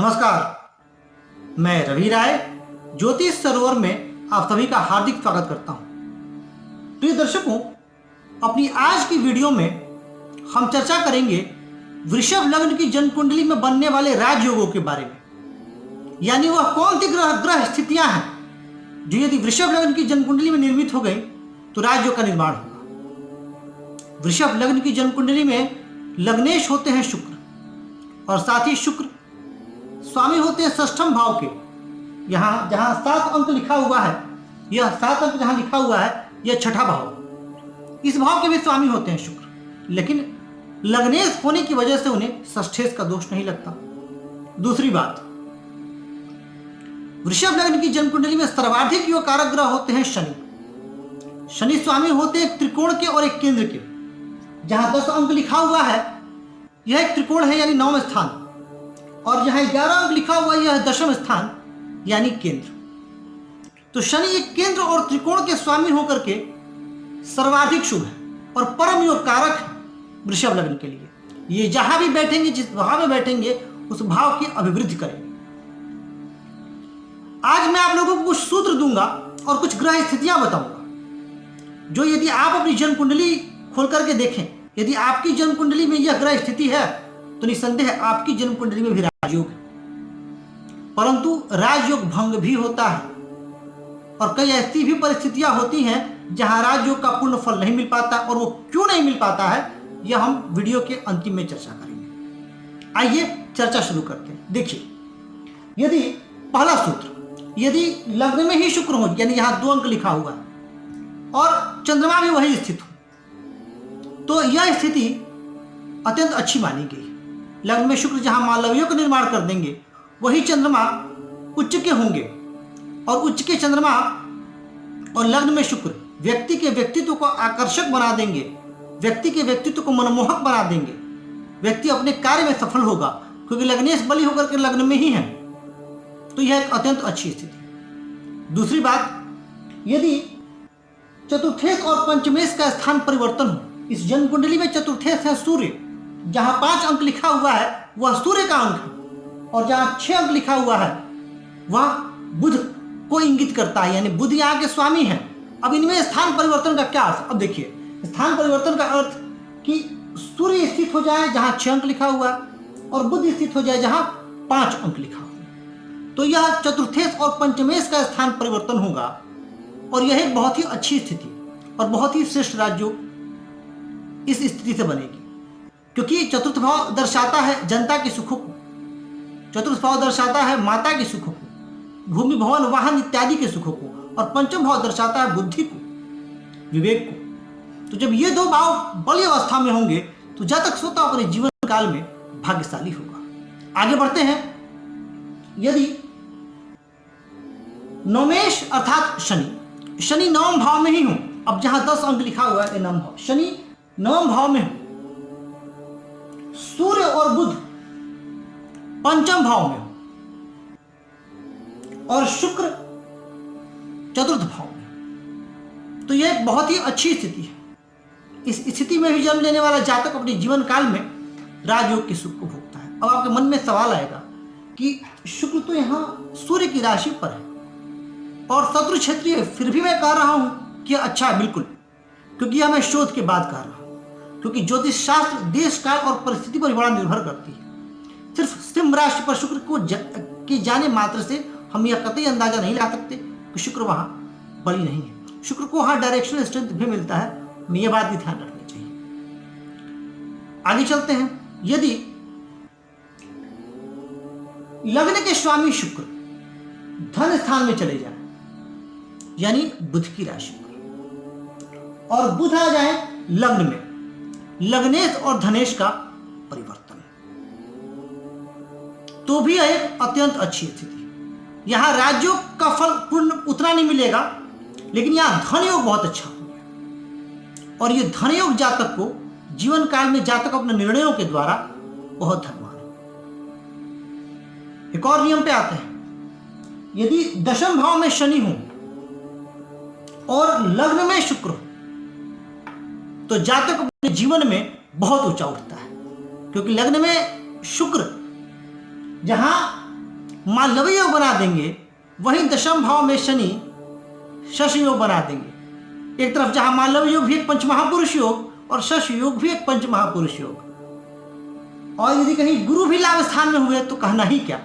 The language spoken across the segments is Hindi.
नमस्कार, मैं रवि राय ज्योतिष सरोवर में आप सभी का हार्दिक स्वागत करता हूं। प्रिय दर्शकों, अपनी आज की वीडियो में हम चर्चा करेंगे वृषभ लग्न की जन्म कुंडली में बनने वाले राजयोगों के बारे में। यानी वह कौन सी ग्रह स्थितियां हैं जो यदि वृषभ लग्न की जन्म कुंडली में निर्मित हो गई तो राजयोग का निर्माण होगा। वृषभ लग्न की जन्म कुंडली में लग्नेश होते हैं शुक्र, और साथ ही शुक्र स्वामी होते हैं षष्ठम भाव के। यहाँ जहाँ 7 अंक लिखा हुआ है, यह 7 अंक जहाँ लिखा हुआ है यह छठा भाव, इस भाव के भी स्वामी होते हैं शुक्र। लेकिन लग्नेश होने की वजह से उन्हें षष्ठेश का दोष नहीं लगता। दूसरी बात, वृषभ लग्न की जन्म कुंडली में सर्वाधिक योग कारक ग्रह होते हैं शनि। शनि स्वामी होते हैं एक त्रिकोण के और एक केंद्र के। जहां 10 अंक लिखा हुआ है यह एक त्रिकोण है यानी 9वां स्थान, और जहां 11 अंक लिखा हुआ है यह 10वां स्थान यानी केंद्र। तो शनि एक केंद्र और त्रिकोण के स्वामी होकर के सर्वाधिक शुभ है और परम योग कारक है वृषभ लग्न के लिए। ये जहां भी बैठेंगे, जिस भाव में बैठेंगे, उस भाव की अभिवृद्धि करेंगे। आज मैं आप लोगों को कुछ सूत्र दूंगा और कुछ ग्रह स्थितियां बताऊंगा जो यदि आप अपनी जन्म कुंडली खोल करके देखें, यदि आपकी जन्म कुंडली में यह ग्रह स्थिति है तो निसंदेह आपकी जन्म कुंडली में भी राजयोग है। परंतु राजयोग भंग भी होता है और कई ऐसी भी परिस्थितियां होती हैं जहां राजयोग का पूर्ण फल नहीं मिल पाता, और वो क्यों नहीं मिल पाता है यह हम वीडियो के अंतिम में चर्चा करेंगे। आइए चर्चा शुरू करते हैं। देखिए, यदि पहला सूत्र, यदि लग्न में ही शुक्र हो, यानी यहां 2 अंक लिखा हुआ है और चंद्रमा भी वही स्थित हो, तो यह स्थिति अत्यंत अच्छी मानी गई। लग्न में शुक्र जहां मालव्यों का निर्माण कर देंगे, वही चंद्रमा उच्च के होंगे, और उच्च के चंद्रमा और लग्न में शुक्र व्यक्ति के व्यक्तित्व को आकर्षक बना देंगे, व्यक्ति के व्यक्तित्व को मनमोहक बना देंगे। व्यक्ति अपने कार्य में सफल होगा क्योंकि लग्नेश बली होकर के लग्न में ही है। तो यह एक अत्यंत अच्छी स्थिति। दूसरी बात, यदि चतुर्थेश और पंचमेश का स्थान परिवर्तन हो, इस जन्म कुंडली में चतुर्थेश है सूर्य, जहां 5 अंक लिखा हुआ है वह सूर्य का अंक है, और जहां 6 अंक लिखा हुआ है वह बुध को इंगित करता है, यानी बुध यहाँ के स्वामी हैं। अब इनमें स्थान परिवर्तन का क्या अर्थ? अब देखिए, स्थान परिवर्तन का अर्थ कि सूर्य स्थित हो जाए जहां 6 अंक लिखा हुआ है और बुध स्थित हो जाए जहां 5 अंक लिखा हुआ है, तो यह चतुर्थेश और पंचमेश का स्थान परिवर्तन होगा, और यह एक बहुत ही अच्छी स्थिति और बहुत ही श्रेष्ठ राज्य इस स्थिति से बनेगी। क्योंकि चतुर्थ भाव दर्शाता है जनता के सुखों को, चतुर्थ भाव दर्शाता है माता के सुखों को, भूमि भवन वाहन इत्यादि के सुखों को, और पंचम भाव दर्शाता है बुद्धि को, विवेक को। तो जब ये 2 भाव बड़ी अवस्था में होंगे तो जातक स्वतः अपने जीवन काल में भाग्यशाली होगा। आगे बढ़ते हैं। यदि नवमेश अर्थात शनि 9वें भाव में ही हो, अब जहां 10 अंक लिखा हुआ है 9वां भाव, शनि 9वें भाव में हो, सूर्य और बुध 5वें भाव में हो, और शुक्र 4th भाव में, तो यह एक बहुत ही अच्छी स्थिति है। इस स्थिति में भी जन्म लेने वाला जातक अपने जीवन काल में राजयोग के सुख को भोगता है। अब आपके मन में सवाल आएगा कि शुक्र तो यहां सूर्य की राशि पर है और शत्रु क्षेत्रीय, फिर भी मैं कह रहा हूं कि अच्छा है, बिल्कुल, क्योंकि यह मैं शोध के बाद कह रहा हूं, क्योंकि ज्योतिष शास्त्र देश काल और परिस्थिति पर बड़ा निर्भर करती है। सिर्फ सिंह राशि पर शुक्र को के जाने मात्र से हम यह कतई अंदाजा नहीं लगा सकते कि शुक्र वहां बली नहीं है। शुक्र को वहां डायरेक्शनल स्ट्रेंथ भी मिलता है, हमें यह बात भी ध्यान रखनी चाहिए। आगे चलते हैं। यदि लग्न के स्वामी शुक्र धन स्थान में चले जाए, यानी बुध की राशि पर, और बुध आ जाए लग्न में, लग्नेश और धनेश का परिवर्तन, तो भी एक अत्यंत अच्छी स्थिति। यहां राजयोग का फल पूर्ण उतना नहीं मिलेगा, लेकिन यहां धन योग बहुत अच्छा हो गया, और यह धन योग जातक को जीवन काल में जातक अपने निर्णयों के द्वारा बहुत धनवान है। एक और नियम पे आते हैं। यदि 10वें भाव में शनि हो और लग्न में शुक्र हो, तो जातक अपने जीवन में बहुत ऊंचा उठता है, क्योंकि लग्न में शुक्र जहां मालव्य योग बना देंगे, वहीं दशम भाव में शनि शश योग बना देंगे। एक तरफ जहां मालव्य योग भी एक पंचमहापुरुष योग और शश योग भी एक पंचमहापुरुष योग, और यदि कहीं गुरु भी लाभ स्थान में हुए तो कहना ही क्या।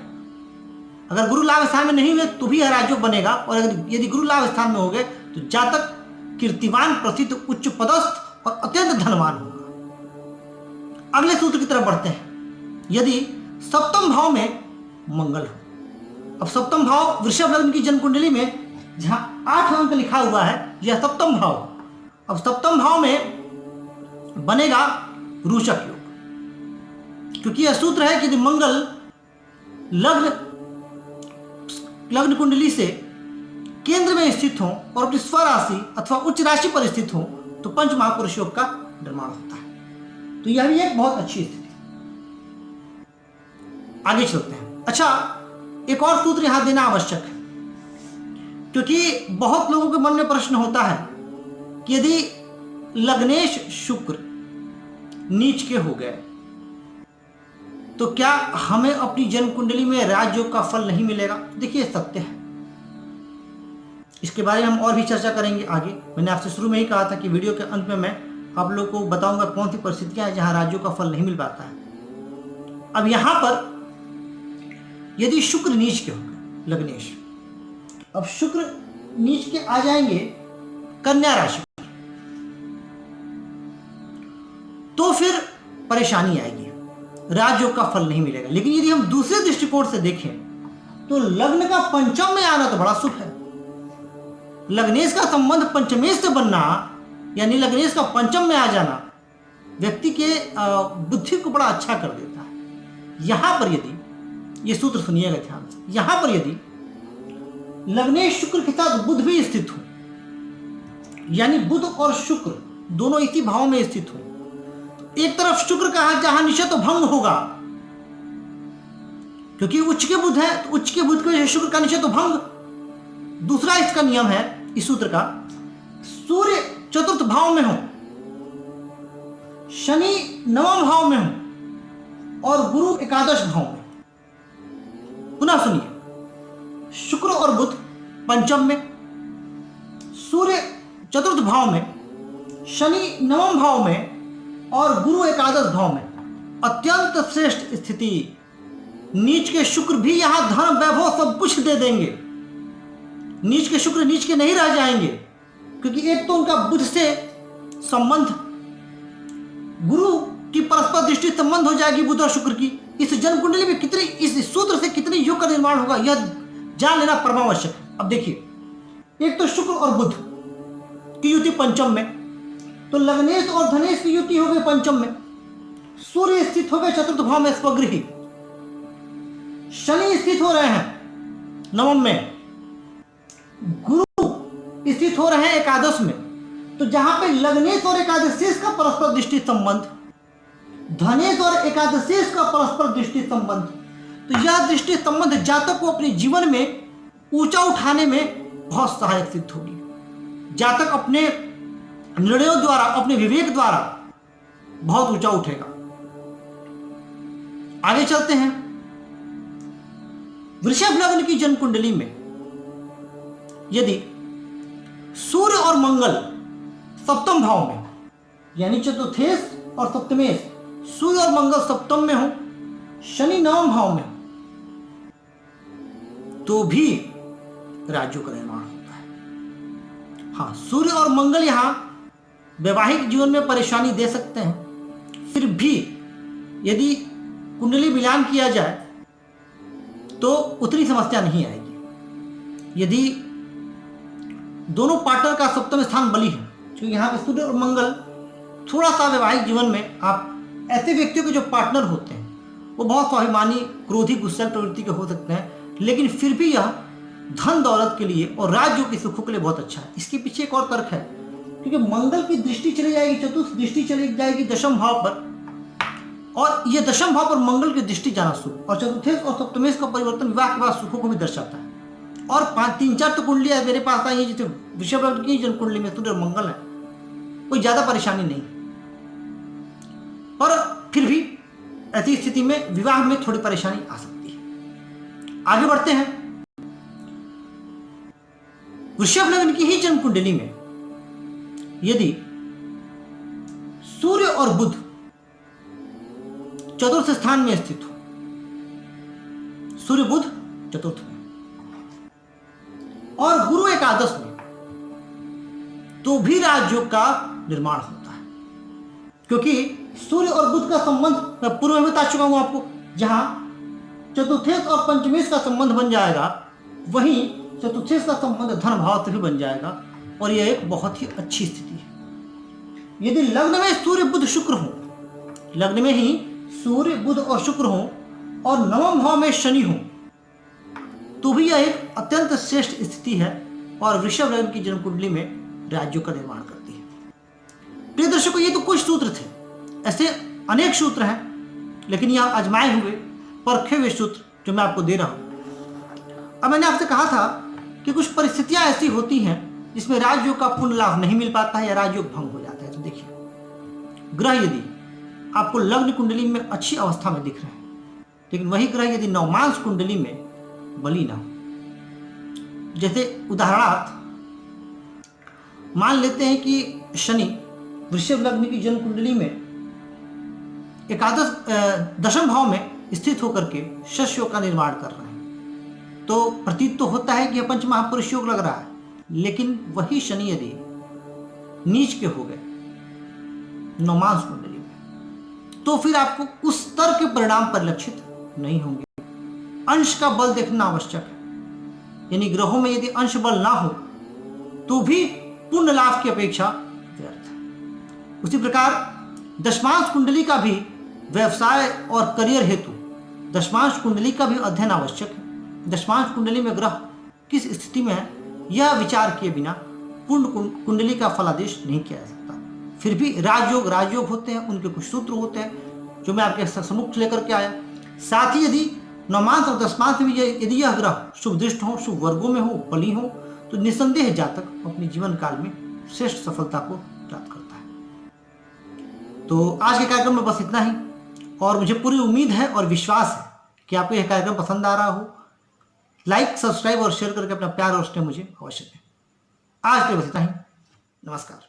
अगर गुरु लाभ स्थान में नहीं हुए तो भी यह राजयोग बनेगा, और अगर यदि गुरु लाभ स्थान में हो गए तो जातक कीर्तिवान, प्रसिद्ध, उच्च पदस्थ और अत्यंत धनवान होगा। अगले सूत्र की तरफ बढ़ते हैं। यदि सप्तम भाव में मंगल हो, अब सप्तम भाव वृषभ लग्न की जन्म कुंडली में जहां 8 अंक लिखा हुआ है यह सप्तम भाव। अब सप्तम भाव में बनेगा रोचक योग, क्योंकि यह सूत्र है कि यदि मंगल लग्न कुंडली से केंद्र में स्थित हो और अपनी स्वराशि अथवा उच्च राशि पर स्थित हो तो पंच महापुरुष योग का निर्माण होता है। तो यह भी एक बहुत अच्छी स्थिति। आगे चलते हैं। अच्छा, एक और सूत्र यहां देना आवश्यक है, क्योंकि बहुत लोगों के मन में प्रश्न होता है कि यदि लग्नेश शुक्र नीच के हो गए तो क्या हमें अपनी जन्म कुंडली में राजयोग का फल नहीं मिलेगा। देखिए, सत्य है, इसके बारे में हम और भी चर्चा करेंगे आगे। मैंने आपसे शुरू में ही कहा था कि वीडियो के अंत में मैं आप लोगों को बताऊंगा कौन सी परिस्थितियां हैं जहां राजयोग का फल नहीं मिल पाता है। अब यहां पर यदि शुक्र नीच के हो गए लग्नेश, अब शुक्र नीच के आ जाएंगे कन्या राशि, तो फिर परेशानी आएगी, राजयोग का फल नहीं मिलेगा। लेकिन यदि हम दूसरे दृष्टिकोण से देखें तो लग्न का पंचम में आना तो बड़ा शुभ है। लग्नेश का संबंध पंचमेश से बनना, यानी लग्नेश का पंचम में आ जाना, व्यक्ति के बुद्धि को बड़ा अच्छा कर देता है। यहां पर यदि ये सूत्र सुनिएगा ध्यान से, यहां पर यदि लग्नेश शुक्र के साथ बुध भी स्थित हो, यानी बुध और शुक्र दोनों इसी भाव में स्थित हो, एक तरफ शुक्र का जहां निश्चित भंग होगा, क्योंकि उच्च के बुध है तो उच्च के बुध के शुक्र का निश्चित भंग। दूसरा इसका नियम है इस सूत्र का, सूर्य चतुर्थ भाव में हो, शनि नवम भाव में हो और गुरु एकादश भाव में। पुनः सुनिए, शुक्र और बुध पंचम में, सूर्य चतुर्थ भाव में, शनि नवम भाव में और गुरु एकादश भाव में, अत्यंत श्रेष्ठ स्थिति। नीच के शुक्र भी यहां धन वैभव सब कुछ दे देंगे। नीच के शुक्र नीच के नहीं रह जाएंगे, क्योंकि एक तो उनका बुध से संबंध, गुरु की परस्पर दृष्टि संबंध हो जाएगी बुध और शुक्र की। इस जन्म कुंडली में कितनी, इस सूत्र से कितने योग का निर्माण होगा यह जान लेना परमावश्यक है। अब देखिए, एक तो शुक्र और बुध की युति पंचम में, तो लग्नेश और धनेश की युति हो गई पंचम में, सूर्य स्थित हो गए चतुर्थ भाव में स्वगृही, शनि स्थित हो रहे हैं नवम में, गुरु स्थित हो रहे हैं एकादश में। तो जहां पे लग्नेश और एकादशेश का परस्पर दृष्टि संबंध, धनेश और एकादशेश का परस्पर दृष्टि संबंध, तो यह दृष्टि संबंध जातक को अपने जीवन में ऊंचा उठाने में बहुत सहायक सिद्ध होगी। जातक अपने निर्णयों द्वारा, अपने विवेक द्वारा बहुत ऊंचा उठेगा। आगे चलते हैं। वृषभ लग्न की जन्म कुंडली में यदि सूर्य और मंगल सप्तम भाव में, यानी चतुर्थेश और सप्तमेश, सूर्य और मंगल सप्तम में हो, शनि नवम भाव में, तो भी राजयोग का निर्माण होता है। हाँ, सूर्य और मंगल यहां वैवाहिक जीवन में परेशानी दे सकते हैं, फिर भी यदि कुंडली मिलान किया जाए तो उतनी समस्या नहीं आएगी। यदि दोनों पार्टनर का सप्तम स्थान बली है, क्योंकि यहाँ पे सूर्य और मंगल थोड़ा सा वैवाहिक जीवन में, आप ऐसे व्यक्तियों के जो पार्टनर होते हैं वो बहुत स्वाभिमानी, क्रोधी, गुस्सैल प्रवृत्ति के हो सकते हैं, लेकिन फिर भी यह धन दौलत के लिए और राज्यों के सुखों के लिए बहुत अच्छा है। इसके पीछे एक और तर्क है, क्योंकि मंगल की दृष्टि चली जाएगी, चतुर्थ दृष्टि चली जाएगी दशम भाव पर, और यह दशम भाव पर मंगल की दृष्टि जाना शुभ, और चतुर्थेश और सप्तमेश का परिवर्तन विवाह के बाद सुखों को भी दर्शाता है। और 5-3-4 तो कुंडलियां मेरे पास आई है, जैसे वृषभ लग्न की जन्म कुंडली में सूर्य और मंगल है, कोई ज्यादा परेशानी नहीं, पर फिर भी ऐसी स्थिति में विवाह में थोड़ी परेशानी आ सकती है। आगे बढ़ते हैं। वृषभ लग्न की ही जन्म कुंडली में यदि सूर्य और बुध चतुर्थ स्थान में स्थित हो, सूर्य बुध चतुर्थ में और गुरु एकादश में, तो भी राजयोग का निर्माण होता है। क्योंकि सूर्य और बुध का संबंध मैं पूर्व में बता चुका हूं आपको, जहां चतुर्थेश और पंचमेश का संबंध बन जाएगा, वहीं चतुर्थेश का संबंध धन भाव से भी बन जाएगा, और यह एक बहुत ही अच्छी स्थिति है। यदि लग्न में सूर्य बुध शुक्र हो, लग्न में ही सूर्य बुध और शुक्र हो और नवम भाव में शनि हो, तो भी यह एक अत्यंत श्रेष्ठ स्थिति है और वृषभ लग्न की जन्म कुंडली में राजयोग का निर्माण करती है। प्रिय दर्शकों, ये तो कुछ सूत्र थे, ऐसे अनेक सूत्र हैं, लेकिन यह आजमाए हुए परखे हुए सूत्र जो मैं आपको दे रहा हूं। अब मैंने आपसे कहा था कि कुछ परिस्थितियां ऐसी होती हैं जिसमें राजयोग का पूर्ण लाभ नहीं मिल पाता है या राजयोग भंग हो जाता है। तो देखिए, ग्रह यदि आपको लग्न कुंडली में अच्छी अवस्था में दिख रहे हैं, लेकिन वही ग्रह यदि नवमांश कुंडली में बली ना हो, जैसे उदाहरणार्थ मान लेते हैं कि शनि वृषभ लग्न की जन्म कुंडली में एकादश दशम भाव में स्थित होकर के शश योग का निर्माण कर रहे हैं, तो प्रतीत तो होता है कि यह पंच महापुरुष योग लग रहा है। लेकिन वही शनि यदि नीच के हो गए नवमांश कुंडली में, तो फिर आपको उस स्तर के परिणाम परिलक्षित नहीं होंगे। अंश का बल देखना आवश्यक है, यानी ग्रहों में यदि अंश बल ना हो तो भी पूर्ण लाभ की अपेक्षा व्यर्थ है। उसी प्रकार दशमांश कुंडली का भी व्यवसाय और करियर हेतु दशमांश कुंडली का भी अध्ययन आवश्यक है। दशमांश कुंडली में ग्रह किस स्थिति में है, यह विचार किए बिना पूर्ण कुंडली का फलादेश नहीं किया जा सकता। फिर भी राजयोग होते हैं, उनके कुछ सूत्र होते हैं जो मैं आपके सम्मुख लेकर के आया। साथ ही यदि नवमांश और दशमांश में यदि यह ग्रह शुभ दृष्ट हो, शुभ वर्गों में हो, बली हो, तो निसंदेह जातक अपने जीवन काल में श्रेष्ठ सफलता को प्राप्त करता है। तो आज के कार्यक्रम में बस इतना ही, और मुझे पूरी उम्मीद है और विश्वास है कि आपको यह कार्यक्रम पसंद आ रहा हो। लाइक, सब्सक्राइब और शेयर करके अपना प्यार और स्नेह मुझे अवश्य दें। आज के लिए बस इतना ही। नमस्कार।